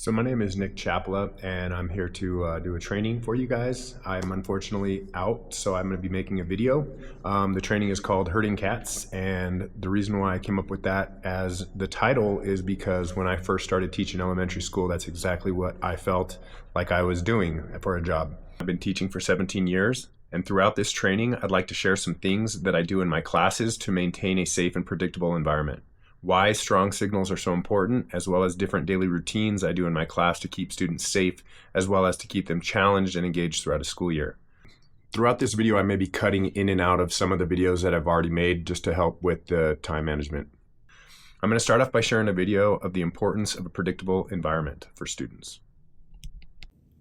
So my name is Nick Chapela, and I'm here to do a training for you guys. I'm unfortunately out, so I'm going to be making a video. The training is called Herding Cats, and the reason why I came up with that as the title is because when I first started teaching elementary school, that's exactly what I felt like I was doing for a job. I've been teaching for 17 years, and throughout this training, I'd like to share some things that I do in my classes to maintain a safe and predictable environment. Why strong signals are so important, as well as different daily routines I do in my class to keep students safe, as well as to keep them challenged and engaged throughout a school year. Throughout this video, I may be cutting in and out of some of the videos that I've already made just to help with the time management. I'm going to start off by sharing a video of the importance of a predictable environment for students.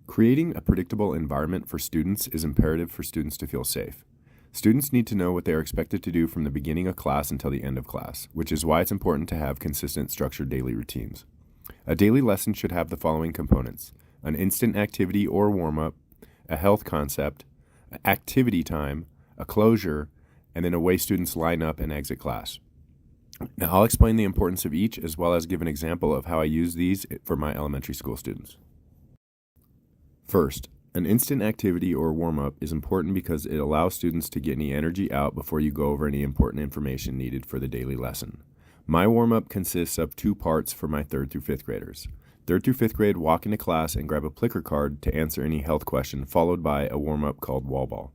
Creating a predictable environment for students is imperative for students to feel safe. Students need to know what they are expected to do from the beginning of class until the end of class, which is why it's important to have consistent, structured daily routines. A daily lesson should have the following components: an instant activity or warm-up, a health concept, activity time, a closure, and then a way students line up and exit class. Now, I'll explain the importance of each as well as give an example of how I use these for my elementary school students. First, an instant activity or warm-up is important because it allows students to get any energy out before you go over any important information needed for the daily lesson. My warm-up consists of two parts for my 3rd through 5th graders. 3rd through 5th grade walk into class and grab a Plicker card to answer any health question, followed by a warm-up called wall ball.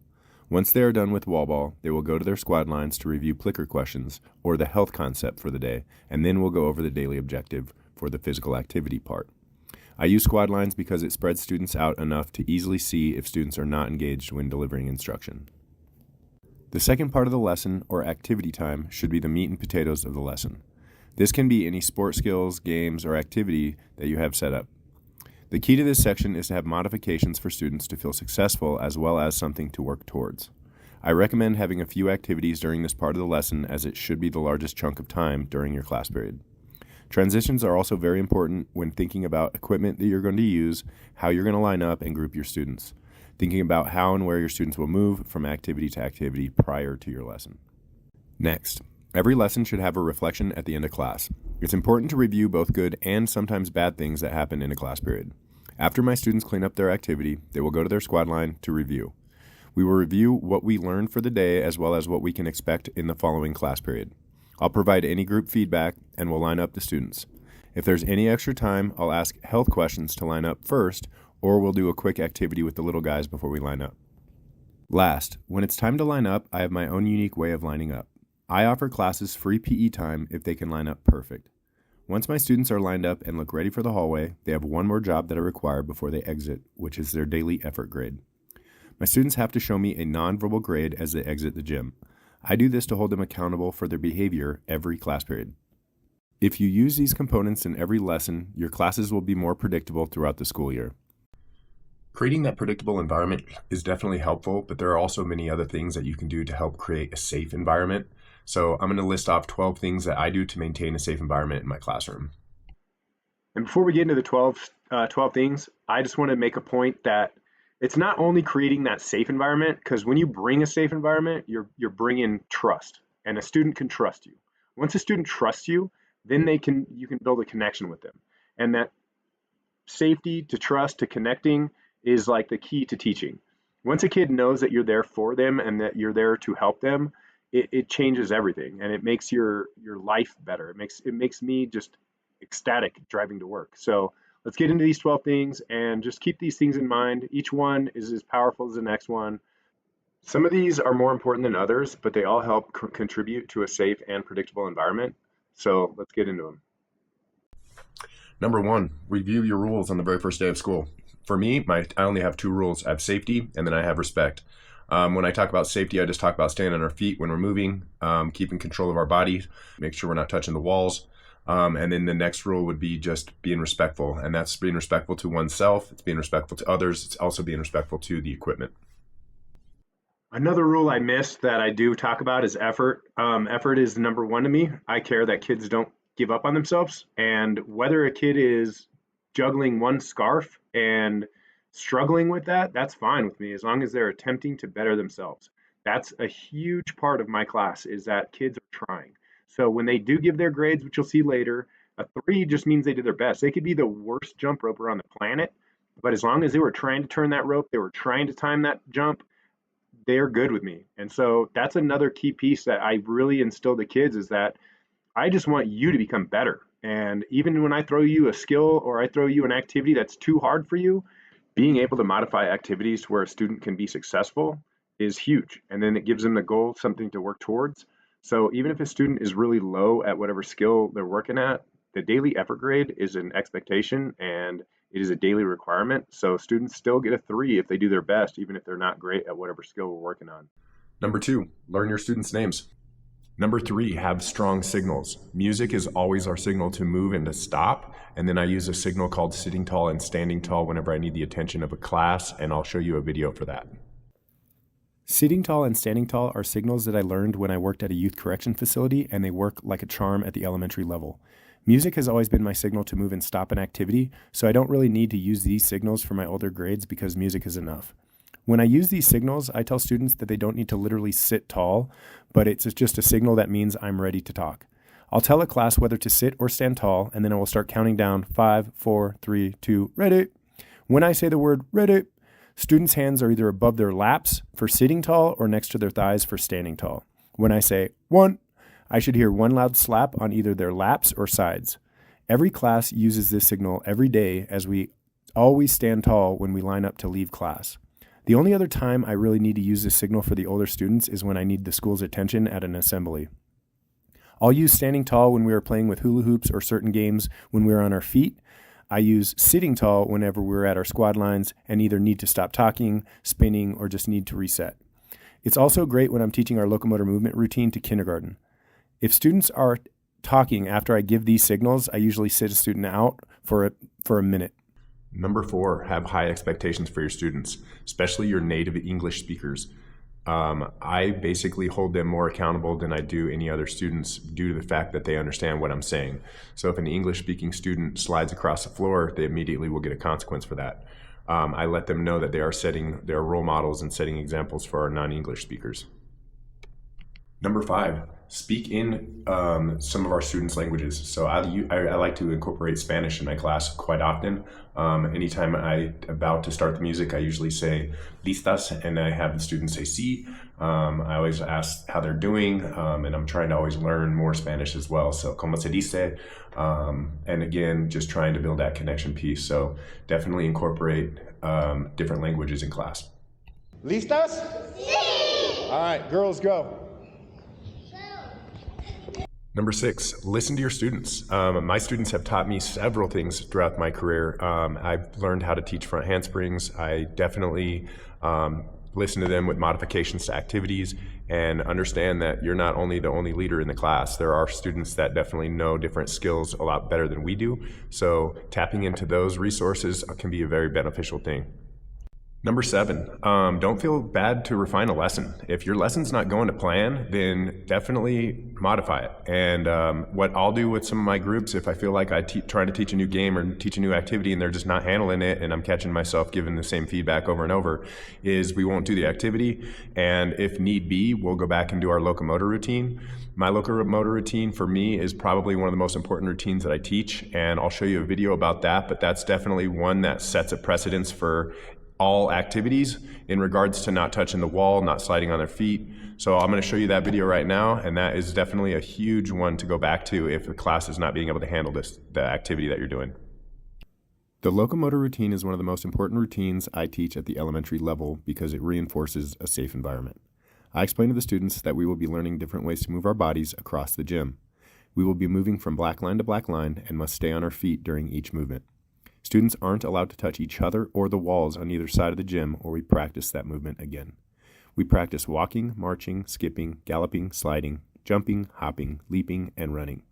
Once they are done with wall ball, they will go to their squad lines to review Plicker questions or the health concept for the day, and then we'll go over the daily objective for the physical activity part. I use squad lines because it spreads students out enough to easily see if students are not engaged when delivering instruction. The second part of the lesson, or activity time, should be the meat and potatoes of the lesson. This can be any sport skills, games, or activity that you have set up. The key to this section is to have modifications for students to feel successful as well as something to work towards. I recommend having a few activities during this part of the lesson as it should be the largest chunk of time during your class period. Transitions are also very important when thinking about equipment that you're going to use, how you're going to line up and group your students, thinking about how and where your students will move from activity to activity prior to your lesson. Next, every lesson should have a reflection at the end of class. It's important to review both good and sometimes bad things that happen in a class period. After my students clean up their activity, they will go to their squad line to review. We will review what we learned for the day as well as what we can expect in the following class period. I'll provide any group feedback and we'll line up the students. If there's any extra time, I'll ask health questions to line up first, or we'll do a quick activity with the little guys before we line up. Last, when it's time to line up, I have my own unique way of lining up. I offer classes free PE time if they can line up perfect. Once my students are lined up and look ready for the hallway, they have one more job that I require before they exit, which is their daily effort grade. My students have to show me a nonverbal grade as they exit the gym. I do this to hold them accountable for their behavior every class period. If you use these components in every lesson, your classes will be more predictable throughout the school year. Creating that predictable environment is definitely helpful, but there are also many other things that you can do to help create a safe environment. So I'm going to list off 12 things that I do to maintain a safe environment in my classroom. And before we get into the 12 things, I just want to make a point that it's not only creating that safe environment, because when you bring a safe environment, you're bringing trust, and a student can trust you. Once a student trusts you, then you can build a connection with them. And that safety to trust to connecting is like the key to teaching. Once a kid knows that you're there for them and that you're there to help them, it changes everything, and it makes your life better. It makes me just ecstatic driving to work. So let's get into these 12 things and just keep these things in mind. Each one is as powerful as the next one. Some of these are more important than others, but they all help contribute to a safe and predictable environment. So let's get into them. Number 1, review your rules on the very first day of school. For me, I only have 2 rules. I have safety and then I have respect. When I talk about safety, I just talk about staying on our feet when we're moving, keeping control of our body, make sure we're not touching the walls. And then the next rule would be just being respectful. And that's being respectful to oneself. It's being respectful to others. It's also being respectful to the equipment. Another rule I missed that I do talk about is effort. Effort is number 1 to me. I care that kids don't give up on themselves. And whether a kid is juggling one scarf and struggling with that, that's fine with me as long as they're attempting to better themselves. That's a huge part of my class, is that kids are trying. So when they do give their grades, which you'll see later, A 3 just means they did their best. They could be the worst jump roper on the planet, but as long as they were trying to turn that rope, they were trying to time that jump, they're good with me. And so that's another key piece that I really instill the kids is that I just want you to become better. And even when I throw you a skill or I throw you an activity that's too hard for you, being able to modify activities to where a student can be successful is huge. And then it gives them the goal, something to work towards. So even if a student is really low at whatever skill they're working at, the daily effort grade is an expectation and it is a daily requirement. So students still get a 3 if they do their best, even if they're not great at whatever skill we're working on. Number 2, learn your students' names. Number 3, have strong signals. Music is always our signal to move and to stop. And then I use a signal called sitting tall and standing tall whenever I need the attention of a class, and I'll show you a video for that. Sitting tall and standing tall are signals that I learned when I worked at a youth correction facility, and they work like a charm at the elementary level. Music has always been my signal to move and stop an activity, so I don't really need to use these signals for my older grades because music is enough. When I use these signals, I tell students that they don't need to literally sit tall, but it's just a signal that means I'm ready to talk. I'll tell a class whether to sit or stand tall, and then I will start counting down 5, 4, 3, 2, ready. When I say the word ready, students' hands are either above their laps for sitting tall or next to their thighs for standing tall. When I say 1, I should hear one loud slap on either their laps or sides. Every class uses this signal every day as we always stand tall when we line up to leave class. The only other time I really need to use this signal for the older students is when I need the school's attention at an assembly. I'll use standing tall when we are playing with hula hoops or certain games when we are on our feet. I use sitting tall whenever we're at our squad lines and either need to stop talking, spinning, or just need to reset. It's also great when I'm teaching our locomotor movement routine to kindergarten. If students are talking after I give these signals, I usually sit a student out for a minute. Number 4, have high expectations for your students, especially your native English speakers. I basically hold them more accountable than I do any other students due to the fact that they understand what I'm saying. So if an English-speaking student slides across the floor, they immediately will get a consequence for that. I let them know that they are role models and setting examples for our non-English speakers. Number 5, speak in some of our students' languages. So I like to incorporate Spanish in my class quite often. Anytime I'm about to start the music, I usually say listas, and I have the students say sí. I always ask how they're doing, and I'm trying to always learn more Spanish as well. So como se dice, and again, just trying to build that connection piece. So definitely incorporate different languages in class. Listas? Sí! All right, girls, go. Number 6, listen to your students. My students have taught me several things throughout my career. I've learned how to teach front handsprings. I definitely listen to them with modifications to activities and understand that you're not only the only leader in the class. There are students that definitely know different skills a lot better than we do. So tapping into those resources can be a very beneficial thing. Number 7, don't feel bad to refine a lesson. If your lesson's not going to plan, then definitely modify it. And what I'll do with some of my groups, if I feel like I'm trying to teach a new game or teach a new activity and they're just not handling it and I'm catching myself giving the same feedback over and over, is we won't do the activity. And if need be, we'll go back and do our locomotor routine. My locomotor routine for me is probably one of the most important routines that I teach, and I'll show you a video about that, but that's definitely one that sets a precedence for all activities in regards to not touching the wall, not sliding on their feet. So I'm going to show you that video right now, and that is definitely a huge one to go back to if the class is not being able to handle the activity that you're doing. The locomotor routine is one of the most important routines I teach at the elementary level because it reinforces a safe environment. I explain to the students that we will be learning different ways to move our bodies across the gym. We will be moving from black line to black line and must stay on our feet during each movement. Students aren't allowed to touch each other or the walls on either side of the gym, or we practice that movement again. We practice walking, marching, skipping, galloping, sliding, jumping, hopping, leaping, and running.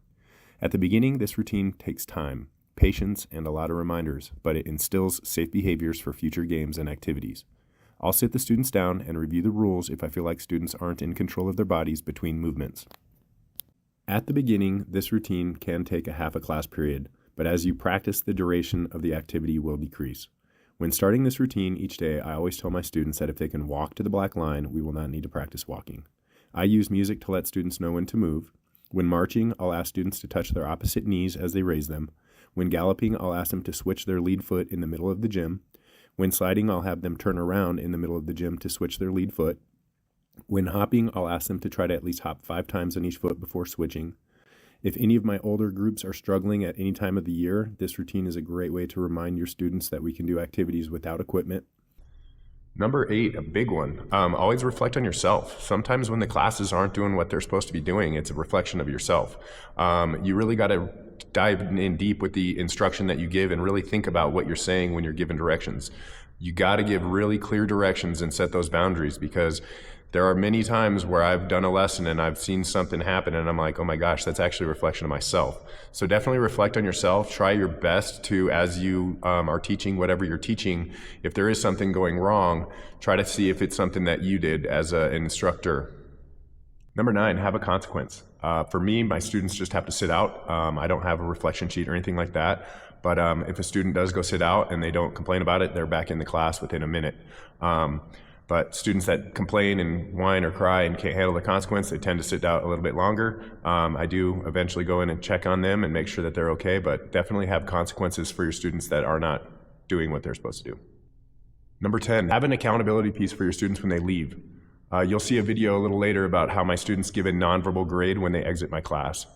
At the beginning, this routine takes time, patience, and a lot of reminders, but it instills safe behaviors for future games and activities. I'll sit the students down and review the rules if I feel like students aren't in control of their bodies between movements. At the beginning, this routine can take a half a class period, but as you practice, the duration of the activity will decrease. When starting this routine each day, I always tell my students that if they can walk to the black line, we will not need to practice walking. I use music to let students know when to move. When marching, I'll ask students to touch their opposite knees as they raise them. When galloping, I'll ask them to switch their lead foot in the middle of the gym. When sliding, I'll have them turn around in the middle of the gym to switch their lead foot. When hopping, I'll ask them to try to at least hop 5 times on each foot before switching. If any of my older groups are struggling at any time of the year, this routine is a great way to remind your students that we can do activities without equipment. Number 8, a big one. Always reflect on yourself. Sometimes when the classes aren't doing what they're supposed to be doing, it's a reflection of yourself. You really got to dive in deep with the instruction that you give and really think about what you're saying when you're given directions. You got to give really clear directions and set those boundaries, because there are many times where I've done a lesson and I've seen something happen and I'm like, oh my gosh, that's actually a reflection of myself. So definitely reflect on yourself. Try your best to, as you are teaching whatever you're teaching, if there is something going wrong, try to see if it's something that you did as an instructor. Number 9, have a consequence. For me, my students just have to sit out. I don't have a reflection sheet or anything like that. But if a student does go sit out and they don't complain about it, they're back in the class within a minute. But students that complain and whine or cry and can't handle the consequence, they tend to sit out a little bit longer. I do eventually go in and check on them and make sure that they're okay, but definitely have consequences for your students that are not doing what they're supposed to do. Number 10, have an accountability piece for your students when they leave. You'll see a video a little later about how my students give a nonverbal grade when they exit my class.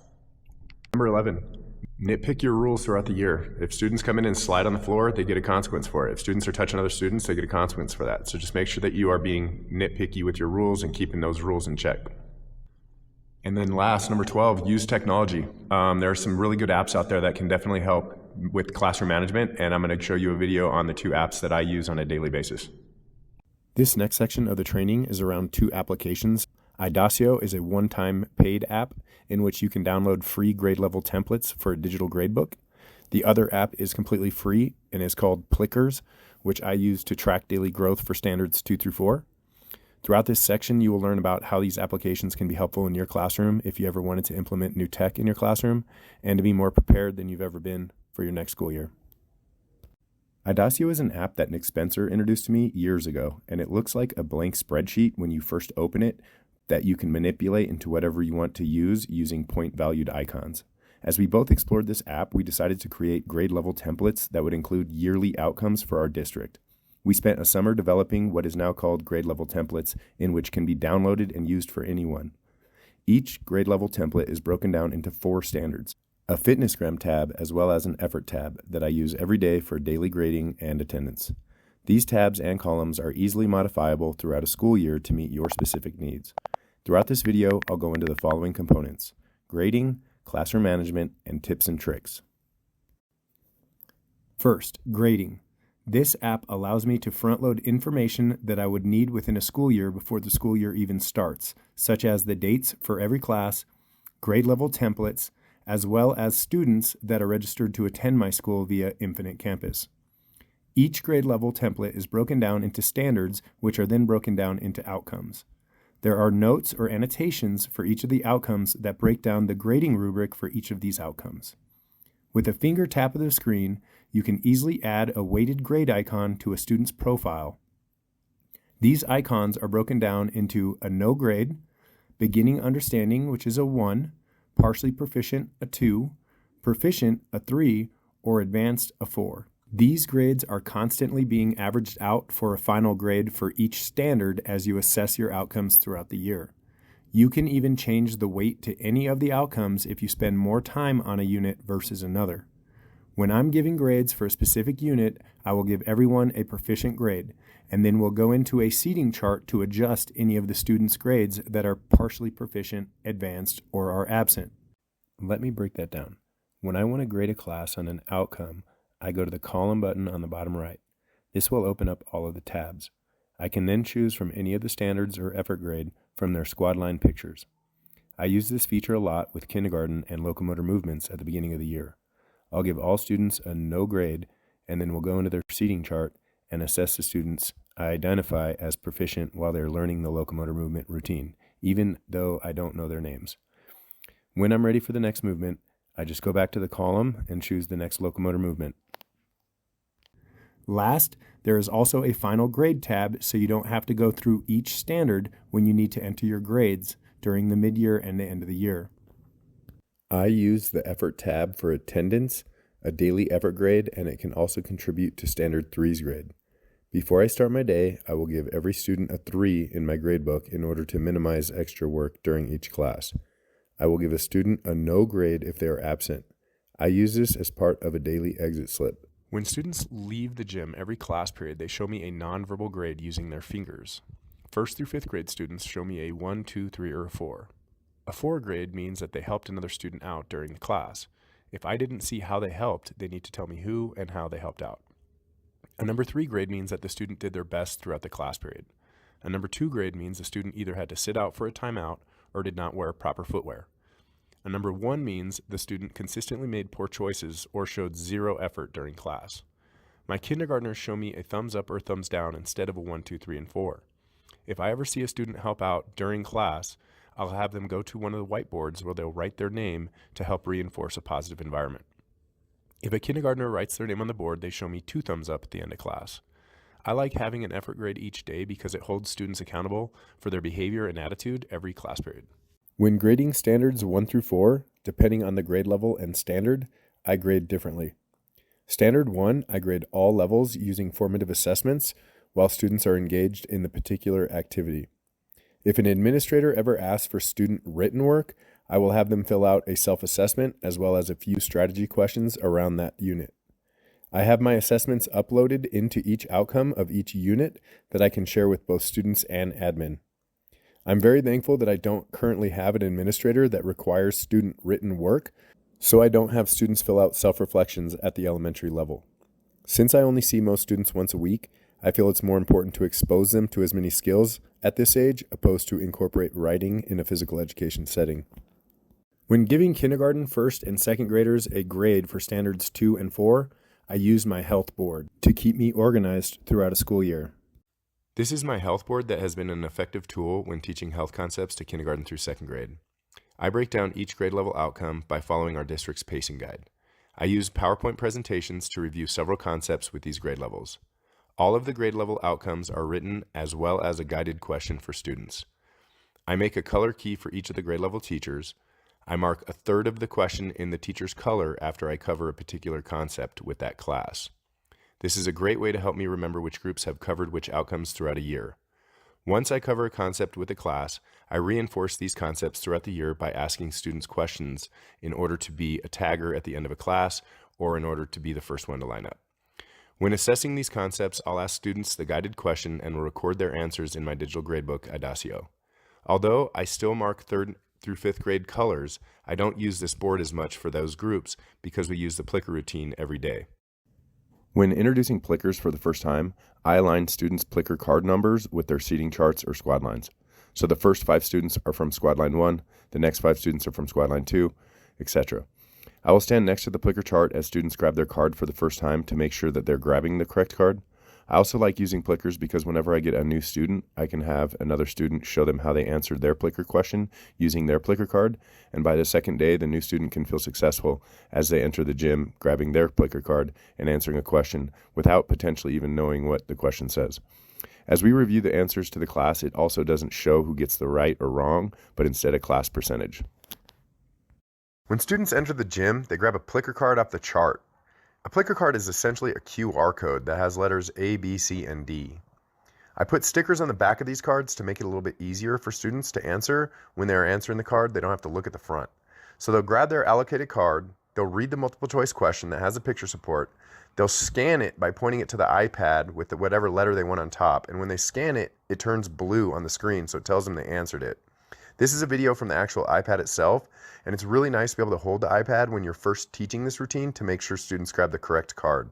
Number 11, nitpick your rules throughout the year. If students come in and slide on the floor, they get a consequence for it. If students are touching other students, they get a consequence for that. So just make sure that you are being nitpicky with your rules and keeping those rules in check. And then last, number 12, use technology. There are some really good apps out there that can definitely help with classroom management, and I'm going to show you a video on the 2 apps that I use on a daily basis. This next section of the training is around 2 applications. Idacio is a one-time paid app in which you can download free grade level templates for a digital gradebook. The other app is completely free and is called Plickers, which I use to track daily growth for standards 2 through 4. Throughout this section, you will learn about how these applications can be helpful in your classroom if you ever wanted to implement new tech in your classroom and to be more prepared than you've ever been for your next school year. Idacio is an app that Nick Spencer introduced to me years ago, and it looks like a blank spreadsheet when you first open it that you can manipulate into whatever you want to use using point-valued icons. As we both explored this app, we decided to create grade-level templates that would include yearly outcomes for our district. We spent a summer developing what is now called grade-level templates, in which can be downloaded and used for anyone. Each grade-level template is broken down into 4 standards, a fitnessgram tab as well as an effort tab that I use every day for daily grading and attendance. These tabs and columns are easily modifiable throughout a school year to meet your specific needs. Throughout this video, I'll go into the following components: grading, classroom management, and tips and tricks. First, grading. This app allows me to front-load information that I would need within a school year before the school year even starts, such as the dates for every class, grade level templates, as well as students that are registered to attend my school via Infinite Campus. Each grade level template is broken down into standards, which are then broken down into outcomes. There are notes or annotations for each of the outcomes that break down the grading rubric for each of these outcomes. With a finger tap of the screen, you can easily add a weighted grade icon to a student's profile. These icons are broken down into a no grade, beginning understanding, which is a 1, partially proficient, a 2, proficient, a 3, or advanced, a 4. These grades are constantly being averaged out for a final grade for each standard as you assess your outcomes throughout the year. You can even change the weight to any of the outcomes if you spend more time on a unit versus another. When I'm giving grades for a specific unit, I will give everyone a proficient grade, and then we'll go into a seating chart to adjust any of the students' grades that are partially proficient, advanced, or are absent. Let me break that down. When I want to grade a class on an outcome, I go to the column button on the bottom right. This will open up all of the tabs. I can then choose from any of the standards or effort grade from their squad line pictures. I use this feature a lot with kindergarten and locomotor movements at the beginning of the year. I'll give all students a no grade, and then we'll go into their seating chart and assess the students I identify as proficient while they're learning the locomotor movement routine, even though I don't know their names. When I'm ready for the next movement, I just go back to the column and choose the next locomotor movement. Last, there is also a final grade tab, so you don't have to go through each standard when you need to enter your grades during the mid-year and the end of the year. I use the effort tab for attendance, a daily effort grade, and it can also contribute to standard 3's grade. Before I start my day, I will give every student a 3 in my gradebook in order to minimize extra work during each class. I will give a student a no grade if they are absent. I use this as part of a daily exit slip. When students leave the gym every class period, they show me a nonverbal grade using their fingers. 1st through 5th grade students show me a 1, 2, 3, or a 4. A 4 grade means that they helped another student out during the class. If I didn't see how they helped, they need to tell me who and how they helped out. A number 3 grade means that the student did their best throughout the class period. A number 2 grade means the student either had to sit out for a timeout or did not wear proper footwear. A number 1 means the student consistently made poor choices or showed zero effort during class. My kindergartners show me a thumbs up or thumbs down instead of a 1, 2, 3, and 4. If I ever see a student help out during class, I'll have them go to one of the whiteboards where they'll write their name to help reinforce a positive environment. If a kindergartner writes their name on the board, they show me 2 thumbs up at the end of class. I like having an effort grade each day because it holds students accountable for their behavior and attitude every class period. When grading standards 1 through 4, depending on the grade level and standard, I grade differently. Standard 1, I grade all levels using formative assessments while students are engaged in the particular activity. If an administrator ever asks for student written work, I will have them fill out a self-assessment as well as a few strategy questions around that unit. I have my assessments uploaded into each outcome of each unit that I can share with both students and admin. I'm very thankful that I don't currently have an administrator that requires student written work, so I don't have students fill out self-reflections at the elementary level. Since I only see most students once a week, I feel it's more important to expose them to as many skills at this age opposed to incorporate writing in a physical education setting. When giving kindergarten, 1st, and 2nd graders a grade for standards 2 and 4, I use my health board to keep me organized throughout a school year. This is my health board that has been an effective tool when teaching health concepts to kindergarten through 2nd grade. I break down each grade level outcome by following our district's pacing guide. I use PowerPoint presentations to review several concepts with these grade levels. All of the grade level outcomes are written as well as a guided question for students. I make a color key for each of the grade level teachers. I mark a third of the question in the teacher's color after I cover a particular concept with that class. This is a great way to help me remember which groups have covered which outcomes throughout a year. Once I cover a concept with a class, I reinforce these concepts throughout the year by asking students questions in order to be a tagger at the end of a class or in order to be the first one to line up. When assessing these concepts, I'll ask students the guided question and will record their answers in my digital gradebook, Idacio. Although I still mark 3rd through 5th grade colors, I don't use this board as much for those groups because we use the Plicker routine every day. When introducing Plickers for the first time, I align students' Plicker card numbers with their seating charts or squad lines. So the first 5 students are from squad line 1, the next 5 students are from squad line 2, etc. I will stand next to the Plicker chart as students grab their card for the first time to make sure that they're grabbing the correct card. I also like using Plickers because whenever I get a new student, I can have another student show them how they answered their Plicker question using their Plicker card, and by the second day, the new student can feel successful as they enter the gym, grabbing their Plicker card and answering a question without potentially even knowing what the question says. As we review the answers to the class, it also doesn't show who gets the right or wrong, but instead a class percentage. When students enter the gym, they grab a Plicker card off the chart. A Plicker card is essentially a QR code that has letters A, B, C, and D. I put stickers on the back of these cards to make it a little bit easier for students to answer. When they're answering the card, they don't have to look at the front. So they'll grab their allocated card, they'll read the multiple choice question that has a picture support, they'll scan it by pointing it to the iPad with whatever letter they want on top, and when they scan it, it turns blue on the screen, so it tells them they answered it. This is a video from the actual iPad itself, and it's really nice to be able to hold the iPad when you're first teaching this routine to make sure students grab the correct card.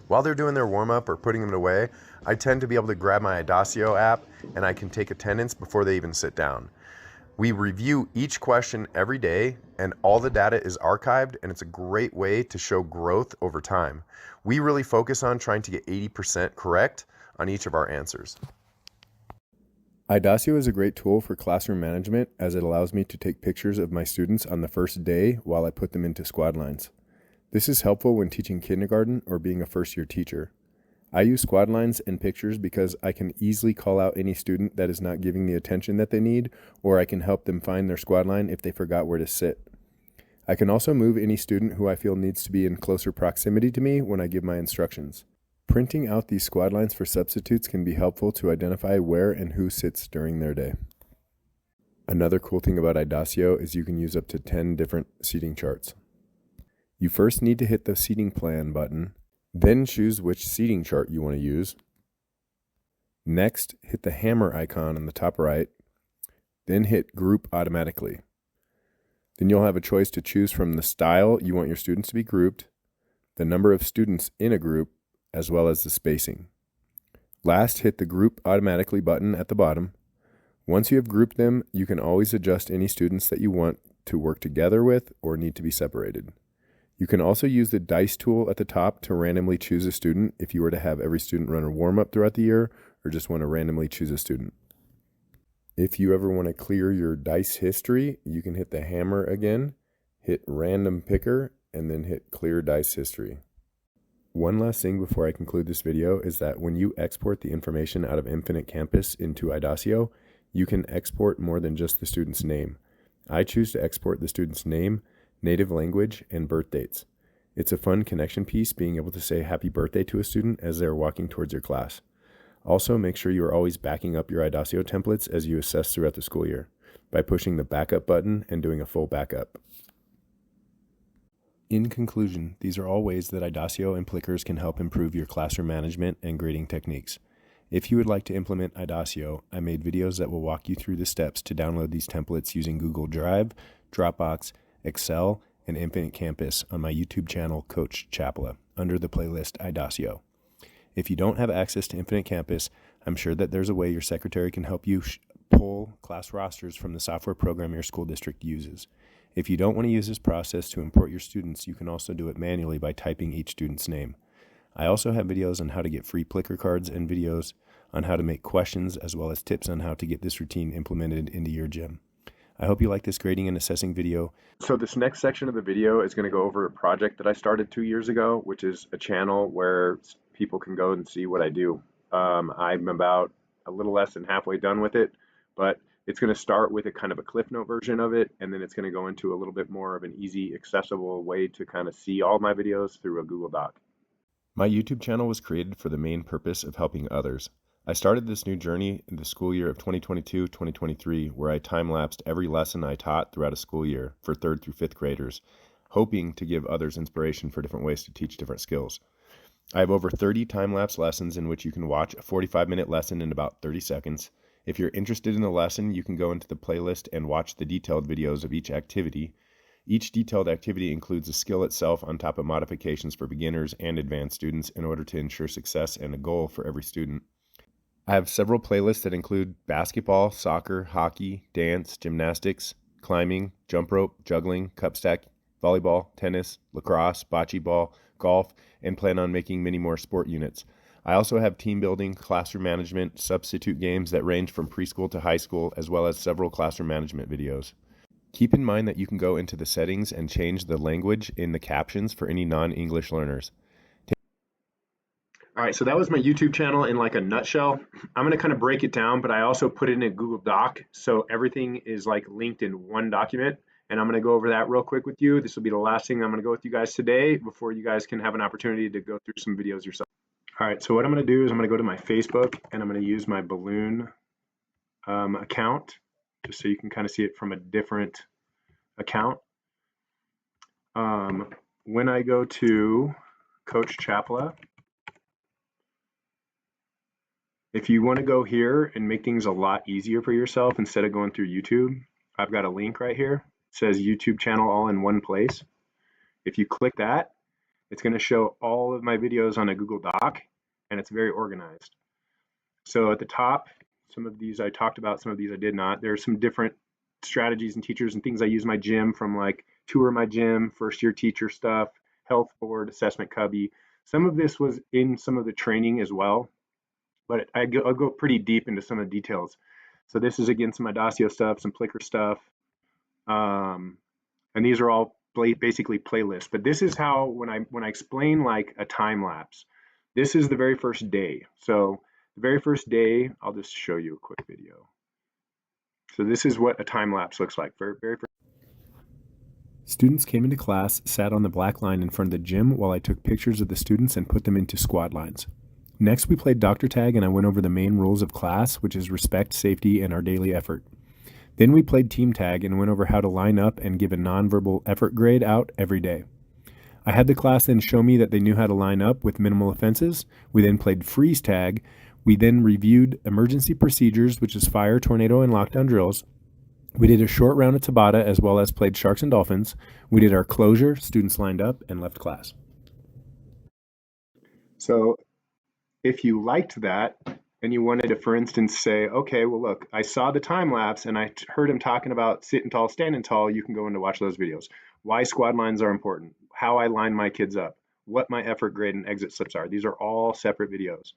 While they're doing their warm-up or putting it away, I tend to be able to grab my Idacio app and I can take attendance before they even sit down. We review each question every day and all the data is archived, and it's a great way to show growth over time. We really focus on trying to get 80% correct on each of our answers. Idacio is a great tool for classroom management as it allows me to take pictures of my students on the first day while I put them into squad lines. This is helpful when teaching kindergarten or being a first-year teacher. I use squad lines and pictures because I can easily call out any student that is not giving the attention that they need, or I can help them find their squad line if they forgot where to sit. I can also move any student who I feel needs to be in closer proximity to me when I give my instructions. Printing out these squad lines for substitutes can be helpful to identify where and who sits during their day. Another cool thing about Idacio is you can use up to 10 different seating charts. You first need to hit the seating plan button, then choose which seating chart you want to use. Next, hit the hammer icon on the top right, then hit Group Automatically. Then you'll have a choice to choose from the style you want your students to be grouped, the number of students in a group, as well as the spacing. Last, hit the Group Automatically button at the bottom. Once you have grouped them, you can always adjust any students that you want to work together with or need to be separated. You can also use the dice tool at the top to randomly choose a student if you were to have every student run a warm-up throughout the year or just want to randomly choose a student. If you ever want to clear your dice history, you can hit the hammer again, hit Random Picker, and then hit Clear Dice History. One last thing before I conclude this video is that when you export the information out of Infinite Campus into Idacio, you can export more than just the student's name. I choose to export the student's name, native language, and birth dates. It's a fun connection piece being able to say happy birthday to a student as they're walking towards your class. Also, make sure you are always backing up your Idacio templates as you assess throughout the school year by pushing the backup button and doing a full backup. In conclusion, these are all ways that Idacio and Plickers can help improve your classroom management and grading techniques. If you would like to implement Idacio, I made videos that will walk you through the steps to download these templates using Google Drive, Dropbox, Excel, and Infinite Campus on my YouTube channel, Coach Chapela, under the playlist Idacio. If you don't have access to Infinite Campus, I'm sure that there's a way your secretary can help you pull class rosters from the software program your school district uses. If you don't want to use this process to import your students, you can also do it manually by typing each student's name. I also have videos on how to get free Plicker cards and videos on how to make questions, as well as tips on how to get this routine implemented into your gym. I hope you like this grading and assessing video. So this next section of the video is going to go over a project that I started 2 years ago, which is a channel where people can go and see what I do. I'm about a little less than halfway done with it, but it's going to start with a kind of a Cliff Note version of it, and then it's going to go into a little bit more of an easy, accessible way to kind of see all my videos through a Google Doc. My YouTube channel was created for the main purpose of helping others. I started this new journey in the school year of 2022-2023, where I time-lapsed every lesson I taught throughout a school year for 3rd through 5th graders, hoping to give others inspiration for different ways to teach different skills. I have over 30 time-lapse lessons in which you can watch a 45-minute lesson in about 30 seconds. If you're interested in the lesson, you can go into the playlist and watch the detailed videos of each activity. Each detailed activity includes the skill itself on top of modifications for beginners and advanced students in order to ensure success and a goal for every student. I have several playlists that include basketball, soccer, hockey, dance, gymnastics, climbing, jump rope, juggling, cup stack, volleyball, tennis, lacrosse, bocce ball, golf, and plan on making many more sport units. I also have team building, classroom management, substitute games that range from preschool to high school, as well as several classroom management videos. Keep in mind that you can go into the settings and change the language in the captions for any non-English learners. All right, so that was my YouTube channel in like a nutshell. I'm going to kind of break it down, but I also put it in a Google Doc, so everything is like linked in one document, and I'm going to go over that real quick with you. This will be the last thing I'm going to go with you guys today before you guys can have an opportunity to go through some videos yourself. All right, so what I'm going to do is I'm going to go to my Facebook, and I'm going to use my Balloon account, just so you can kind of see it from a different account. When I go to Coach Chapela, if you want to go here and make things a lot easier for yourself instead of going through YouTube, I've got a link right here. It says YouTube channel all in one place. If you click that, it's going to show all of my videos on a Google Doc, and it's very organized. So at the top, some of these I talked about, some of these I did not. There's some different strategies and teachers and things I use in my gym, from like tour my gym, first year teacher stuff, health board, assessment cubby. Some of this was in some of the training as well, but I'll go pretty deep into some of the details. So this is again some Idacio stuff, some Plicker stuff, and these are all basically playlists. But this is how when I explain like a time lapse, this is the very first day. So the very first day, I'll just show you a quick video. So this is what a time lapse looks like. Very first. Students came into class, sat on the black line in front of the gym while I took pictures of the students and put them into squad lines. Next, we played Dr. Tag and I went over the main rules of class, which is respect, safety, and our daily effort. Then we played Team Tag and went over how to line up and give a nonverbal effort grade out every day. I had the class then show me that they knew how to line up with minimal offenses. We then played Freeze Tag. We then reviewed emergency procedures, which is fire, tornado, and lockdown drills. We did a short round of Tabata as well as played Sharks and Dolphins. We did our closure, students lined up, and left class. So if you liked that and you wanted to, for instance, say, okay, well, look, I saw the time lapse and I heard him talking about sitting tall, standing tall, you can go in to watch those videos. Why squad lines are important, how I line my kids up, what my effort grade and exit slips are. These are all separate videos.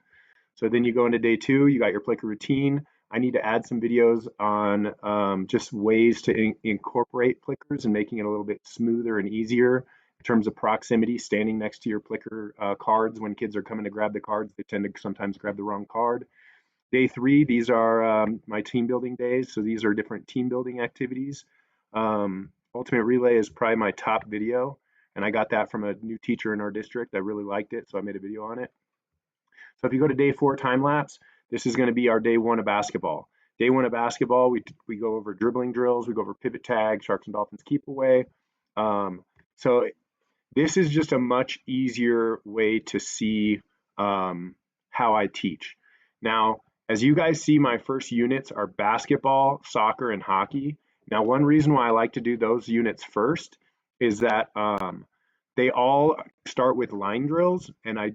So then you go into day 2, you got your Plicker routine. I need to add some videos on just ways to incorporate Plickers and making it a little bit smoother and easier in terms of proximity, standing next to your Plicker cards. When kids are coming to grab the cards, they tend to sometimes grab the wrong card. Day 3, these are my team building days. So these are different team building activities. Ultimate Relay is probably my top video, and I got that from a new teacher in our district. I really liked it, so I made a video on it. So if you go to day 4 time lapse, this is going to be our day 1 of basketball. Day 1 of basketball, we go over dribbling drills, we go over pivot tag, Sharks and Dolphins keep away. So this is just a much easier way to see how I teach. Now, as you guys see, my first units are basketball, soccer, and hockey. Now, one reason why I like to do those units first is that they all start with line drills, and I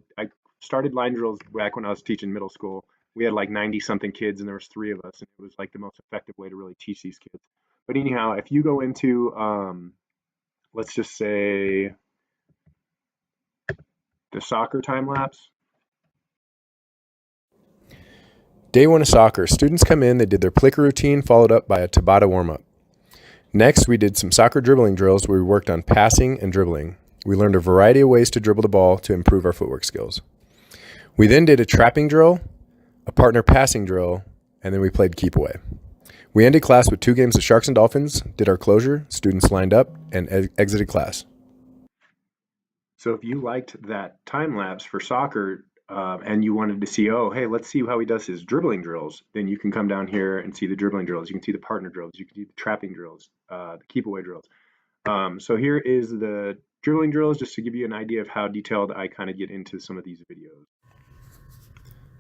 started line drills back when I was teaching middle school. We had like 90 something kids and there was 3 of us, and it was like the most effective way to really teach these kids. But anyhow, if you go into let's just say the soccer time lapse. Day 1 of soccer, students come in, they did their Plicker routine followed up by a Tabata warm-up. Next, we did some soccer dribbling drills where we worked on passing and dribbling. We learned a variety of ways to dribble the ball to improve our footwork skills. We then did a trapping drill, a partner passing drill, and then we played keep away. We ended class with 2 games of Sharks and Dolphins, did our closure, students lined up, and exited class. So if you liked that time lapse for soccer and you wanted to see, oh, hey, let's see how he does his dribbling drills, then you can come down here and see the dribbling drills. You can see the partner drills. You can see the trapping drills, the keep away drills. So here is the dribbling drills, just to give you an idea of how detailed I kind of get into some of these videos.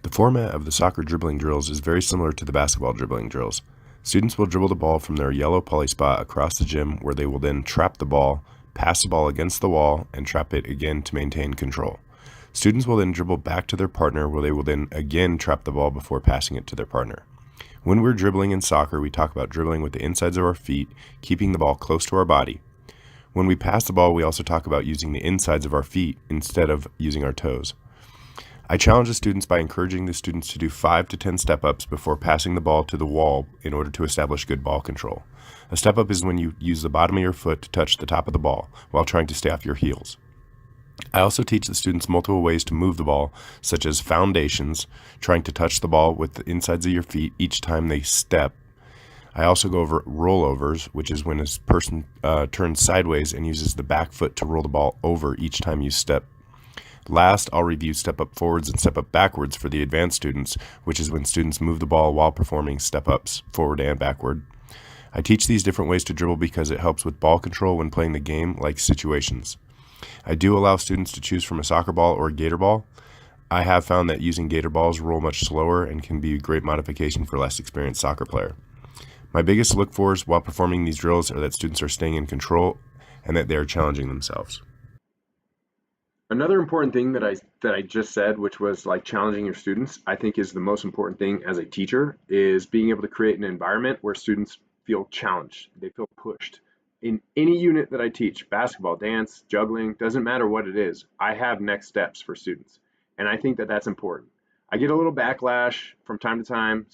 The format of the soccer dribbling drills is very similar to the basketball dribbling drills. Students will dribble the ball from their yellow poly spot across the gym, where they will then trap the ball, pass the ball against the wall, and trap it again to maintain control. Students will then dribble back to their partner, where they will then again trap the ball before passing it to their partner. When we're dribbling in soccer, we talk about dribbling with the insides of our feet, keeping the ball close to our body. When we pass the ball, we also talk about using the insides of our feet instead of using our toes. I challenge the students by encouraging the students to do 5 to 10 step-ups before passing the ball to the wall in order to establish good ball control. A step-up is when you use the bottom of your foot to touch the top of the ball while trying to stay off your heels. I also teach the students multiple ways to move the ball, such as foundations, trying to touch the ball with the insides of your feet each time they step. I also go over rollovers, which is when a person turns sideways and uses the back foot to roll the ball over each time you step. Last, I'll review step up forwards and step up backwards for the advanced students, which is when students move the ball while performing step ups forward and backward. I teach these different ways to dribble because it helps with ball control when playing the game like situations. I do allow students to choose from a soccer ball or a gator ball. I have found that using gator balls roll much slower and can be a great modification for a less experienced soccer player. My biggest look-fors while performing these drills are that students are staying in control and that they are challenging themselves. Another important thing that I just said, which was like challenging your students, I think is the most important thing as a teacher, is being able to create an environment where students feel challenged, they feel pushed. In any unit that I teach, basketball, dance, juggling, doesn't matter what it is, I have next steps for students. And I think that that's important. I get a little backlash from time to time,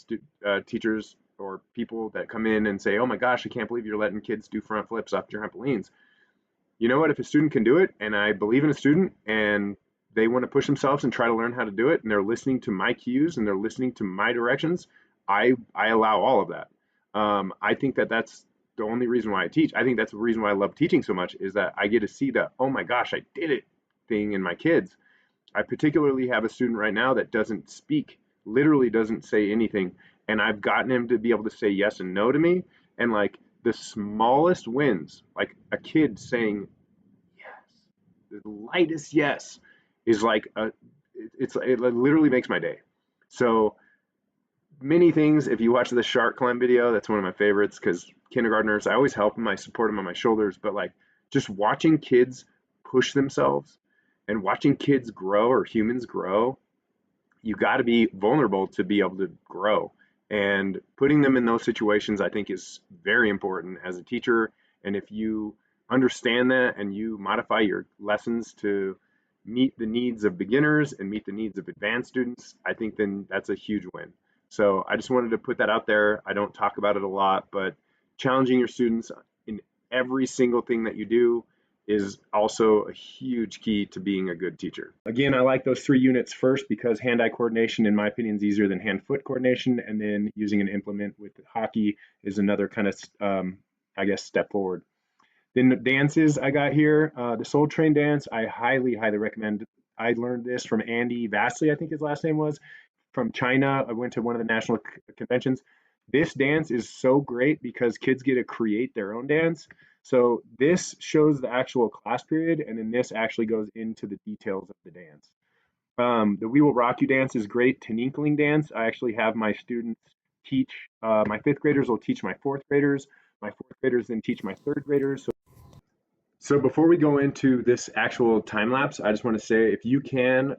teachers or people that come in and say, oh my gosh, I can't believe you're letting kids do front flips off trampolines. You know what, if a student can do it and I believe in a student and they want to push themselves and try to learn how to do it and they're listening to my cues and they're listening to my directions, I allow all of that. I think that that's the only reason why I teach. I think that's the reason why I love teaching so much is that I get to see the, oh my gosh, I did it thing in my kids. I particularly have a student right now that doesn't speak, literally doesn't say anything. And I've gotten him to be able to say yes and no to me. And like the smallest wins, like a kid saying yes, the lightest yes is like it literally makes my day. So many things. If you watch the shark climb video, that's one of my favorites because kindergartners, I always help them, I support them on my shoulders, but like just watching kids push themselves and watching kids grow or humans grow, you got to be vulnerable to be able to grow. And putting them in those situations, I think, is very important as a teacher. And if you understand that and you modify your lessons to meet the needs of beginners and meet the needs of advanced students, I think then that's a huge win. So I just wanted to put that out there. I don't talk about it a lot, but challenging your students in every single thing that you do is also a huge key to being a good teacher. Again, I like those 3 units first because hand-eye coordination, in my opinion, is easier than hand-foot coordination. And then using an implement with hockey is another kind of, I guess, step forward. Then the dances I got here, the Soul Train dance, I highly, highly recommend. I learned this from Andy Vasily, I think his last name was, from China. I went to one of the national conventions. This dance is so great because kids get to create their own dance. So this shows the actual class period, and then this actually goes into the details of the dance. The We Will Rock You dance is great. Tinkling dance, I actually have my students teach, my 5th graders will teach my 4th graders. My 4th graders then teach my 3rd graders. So before we go into this actual time lapse, I just want to say if you can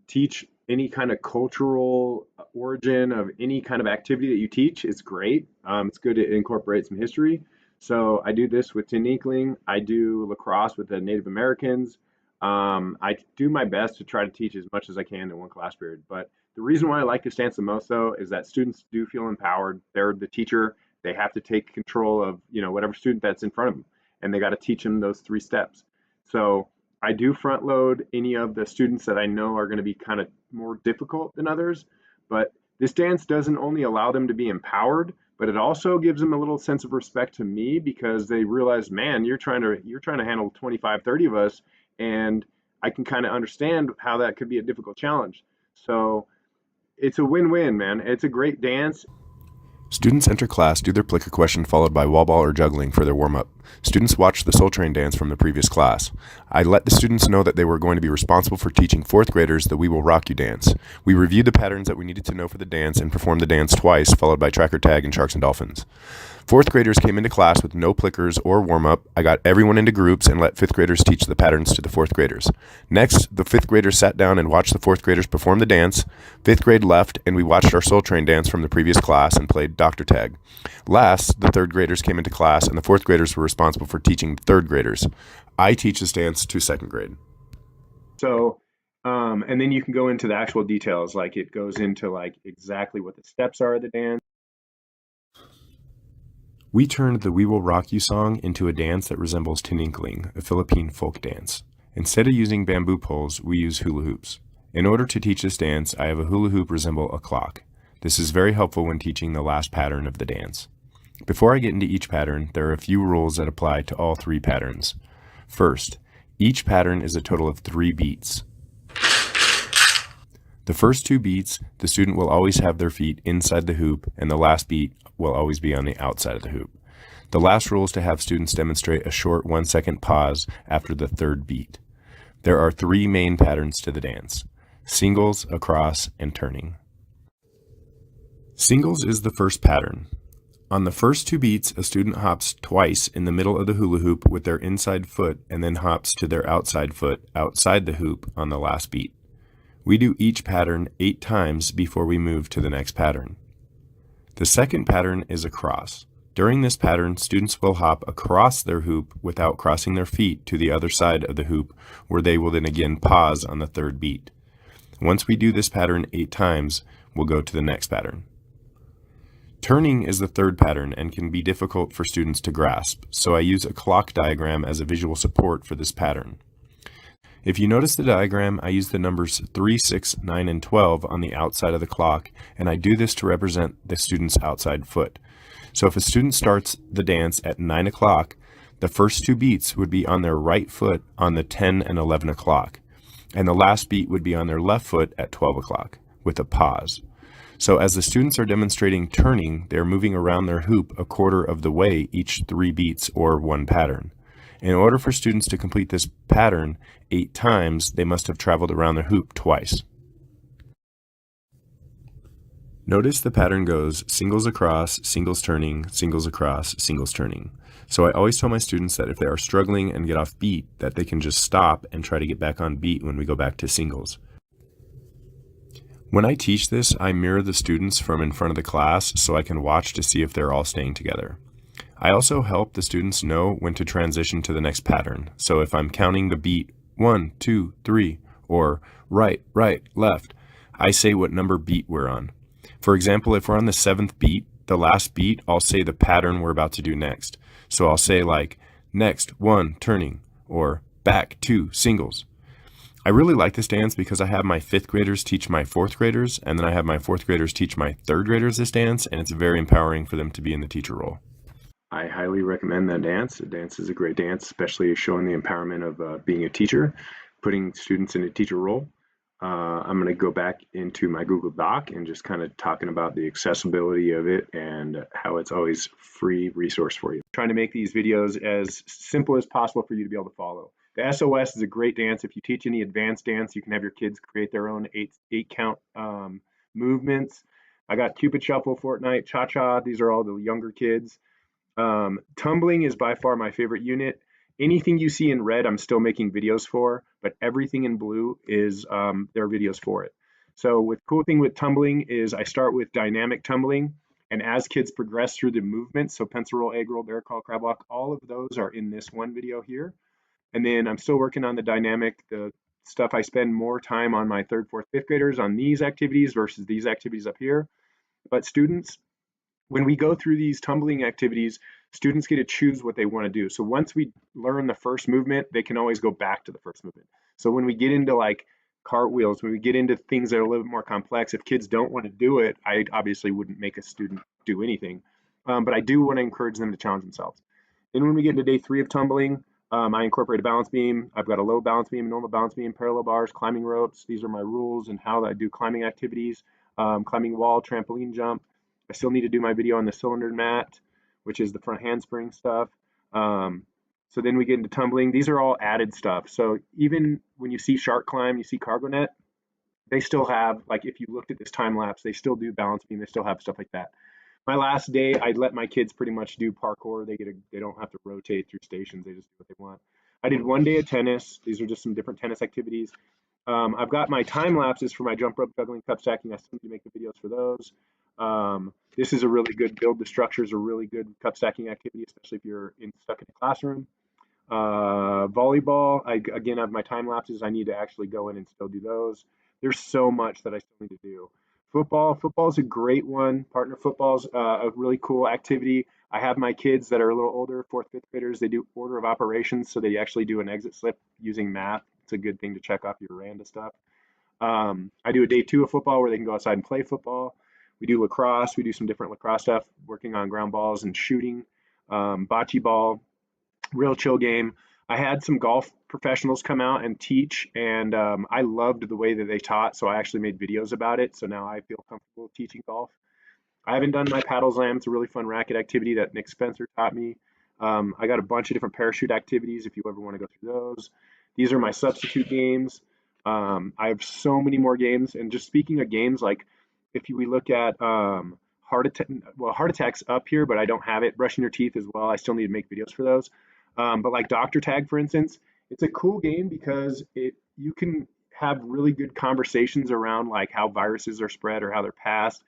teach any kind of cultural origin of any kind of activity that you teach, it's great. It's good to incorporate some history. So I do this with tin inkling. I do lacrosse with the Native Americans. I do my best to try to teach as much as I can in one class period. But the reason why I like this dance the most, though, is that students do feel empowered. They're the teacher. They have to take control of whatever student that's in front of them, and they got to teach them those 3 steps. So I do front load any of the students that I know are going to be kind of more difficult than others, but this dance doesn't only allow them to be empowered, but it also gives them a little sense of respect to me because they realize, man, you're trying to handle 25, 30 of us, and I can kind of understand how that could be a difficult challenge. So it's a win-win, man. It's a great dance. Students enter class, do their Plicker question followed by wall ball or juggling for their warm-up. Students watch the Soul Train dance from the previous class. I let the students know that they were going to be responsible for teaching 4th graders the We Will Rock You dance. We reviewed the patterns that we needed to know for the dance and performed the dance twice, followed by tracker tag and sharks and dolphins. 4th graders came into class with no Plickers or warm-up. I got everyone into groups and let 5th graders teach the patterns to the 4th graders. Next, the 5th graders sat down and watched the 4th graders perform the dance. 5th grade left, and we watched our Soul Train dance from the previous class and played Dr. Tag. Last, the 3rd graders came into class, and the 4th graders were responsible for teaching the 3rd graders. I teach this dance to 2nd grade. So, and then you can go into the actual details, like it goes into like exactly what the steps are of the dance. We turned the We Will Rock You song into a dance that resembles Tininkling, a Philippine folk dance. Instead of using bamboo poles, we use hula hoops. In order to teach this dance, I have a hula hoop resemble a clock. This is very helpful when teaching the last pattern of the dance. Before I get into each pattern, there are a few rules that apply to all 3 patterns. First, each pattern is a total of 3 beats. The first 2 beats, the student will always have their feet inside the hoop, and the last beat will always be on the outside of the hoop. The last rule is to have students demonstrate a short 1-second pause after the 3rd beat. There are 3 main patterns to the dance: singles, across, and turning. Singles is the first pattern. On the first 2 beats, a student hops twice in the middle of the hula hoop with their inside foot and then hops to their outside foot outside the hoop on the last beat. We do each pattern 8 times before we move to the next pattern. The second pattern is across. During this pattern, students will hop across their hoop without crossing their feet to the other side of the hoop, where they will then again pause on the 3rd beat. Once we do this pattern 8 times, we'll go to the next pattern. Turning is the 3rd pattern and can be difficult for students to grasp, so I use a clock diagram as a visual support for this pattern. If you notice the diagram, I use the numbers 3, 6, 9, and 12 on the outside of the clock, and I do this to represent the student's outside foot. So if a student starts the dance at 9 o'clock, the first two beats would be on their right foot on the 10 and 11 o'clock, and the last beat would be on their left foot at 12 o'clock, with a pause. So as the students are demonstrating turning, they're moving around their hoop a quarter of the way each 3 beats or one pattern. In order for students to complete this pattern 8 times, they must have traveled around the hoop twice. Notice the pattern goes singles across, singles turning, singles across, singles turning. So I always tell my students that if they are struggling and get off beat, that they can just stop and try to get back on beat when we go back to singles. When I teach this, I mirror the students from in front of the class so I can watch to see if they're all staying together. I also help the students know when to transition to the next pattern. So if I'm counting the beat 1, 2, 3, or right, right, left, I say what number beat we're on. For example, if we're on the 7th beat, the last beat, I'll say the pattern we're about to do next. So I'll say like, next 1, turning, or back 2, singles. I really like this dance because I have my 5th graders teach my 4th graders, and then I have my 4th graders teach my 3rd graders this dance, and it's very empowering for them to be in the teacher role. I highly recommend that dance. The dance is a great dance, especially showing the empowerment of being a teacher, putting students in a teacher role. I'm going to go back into my Google Doc and just kind of talking about the accessibility of it and how it's always free resource for you. Trying to make these videos as simple as possible for you to be able to follow. The SOS is a great dance. If you teach any advanced dance, you can have your kids create their own eight count movements. I got Cupid Shuffle, Fortnite, Cha-Cha. These are all the younger kids. Tumbling is by far my favorite unit. Anything you see in red, I'm still making videos for, but everything in blue is there are videos for it. So with cool thing with tumbling is I start with dynamic tumbling, and as kids progress through the movements, so pencil roll, egg roll, bear crawl, crab walk, all of those are in this one video here. And then I'm still working on the dynamic, the stuff I spend more time on my 3rd, 4th, 5th graders on these activities versus these activities up here. But students, when we go through these tumbling activities, students get to choose what they want to do. So once we learn the first movement, they can always go back to the first movement. So when we get into like cartwheels, when we get into things that are a little bit more complex, if kids don't want to do it, I obviously wouldn't make a student do anything. But I do want to encourage them to challenge themselves. Then when we get into day 3 of tumbling, I incorporate a balance beam. I've got a low balance beam, normal balance beam, parallel bars, climbing ropes. These are my rules and how I do climbing activities, climbing wall, trampoline jump. I still need to do my video on the cylinder mat, which is the front handspring stuff. So then we get into tumbling. These are all added stuff. So even when you see shark climb, you see cargo net, they still have, like if you looked at this time lapse, they still do balance beam. They still have stuff like that. My last day, I let my kids pretty much do parkour. They don't have to rotate through stations. They just do what they want. I did one day of tennis. These are just some different tennis activities. I've got my time lapses for my jump rope, juggling, cup stacking. I still need to make the videos for those. This is a really good build. The structure is a really good cup stacking activity, especially if you're stuck in a classroom. Volleyball, I again have my time lapses. I need to actually go in and still do those. There's so much that I still need to do. Football is a great one. Partner football's a really cool activity. I have my kids that are a little older, 4th, 5th graders. They do order of operations, so they actually do an exit slip using math. It's a good thing to check off your randa stuff. I do a day 2 of football where they can go outside and play football. We do lacrosse. We do some different lacrosse stuff, working on ground balls and shooting. Bocce ball, real chill game. I had some golf professionals come out and teach, and I loved the way that they taught, so I actually made videos about it. So now I feel comfortable teaching golf. I haven't done my paddle slam. It's a really fun racket activity that Nick Spencer taught me. I got a bunch of different parachute activities if you ever want to go through those. These are my substitute games. I have so many more games. And just speaking of games, like if we look at heart attacks up here, but I don't have it. Brushing your teeth as well. I still need to make videos for those. But like Doctor Tag, for instance, it's a cool game because you can have really good conversations around like how viruses are spread or how they're passed.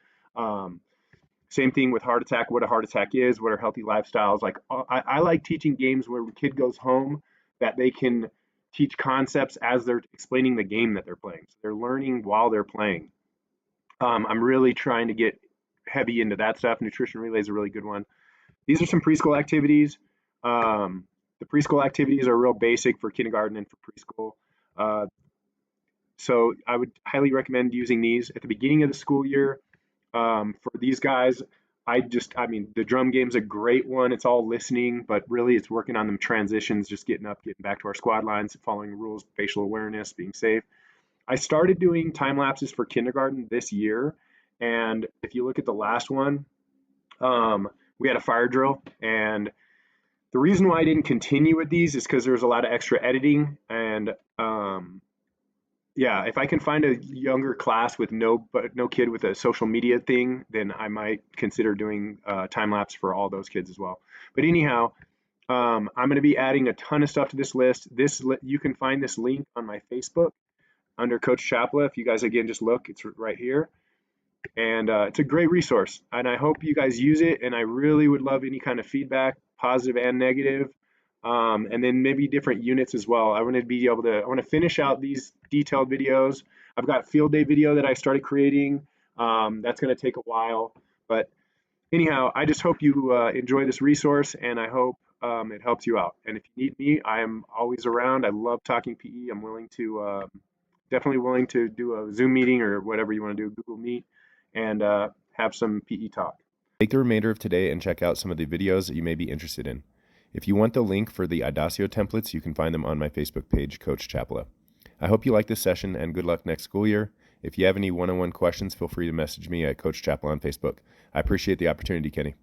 Same thing with heart attack, what a heart attack is, what are healthy lifestyles. Like I like teaching games where the kid goes home that they can teach concepts as they're explaining the game that they're playing. So they're learning while they're playing. I'm really trying to get heavy into that stuff. Nutrition relay is a really good one. These are some preschool activities. The preschool activities are real basic for kindergarten and for preschool. So I would highly recommend using these at the beginning of the school year. For these guys, I mean, the drum game's a great one. It's all listening, but really it's working on them transitions, just getting up, getting back to our squad lines, following rules, facial awareness, being safe. I started doing time lapses for kindergarten this year. And if you look at the last one, we had a fire drill. And the reason why I didn't continue with these is because there was a lot of extra editing. And yeah, if I can find a younger class with no kid with a social media thing, then I might consider doing time lapse for all those kids as well. But anyhow, I'm going to be adding a ton of stuff to this list. You can find this link on my Facebook under Coach Chapla. If you guys again just look, it's right here, and it's a great resource. And I hope you guys use it. And I really would love any kind of feedback, positive and negative. And then maybe different units as well. I want to finish out these detailed videos. I've got field day video that I started creating. That's going to take a while, but anyhow, I just hope you enjoy this resource, and I hope it helps you out. And if you need me, I am always around. I love talking PE. I'm definitely willing to do a Zoom meeting or whatever you want to do, Google Meet, and have some PE talk. Take the remainder of today and check out some of the videos that you may be interested in. If you want the link for the Audacio templates, you can find them on my Facebook page, Coach Chapala. I hope you like this session, and good luck next school year. If you have any one-on-one questions, feel free to message me at Coach Chapala on Facebook. I appreciate the opportunity, Kenny.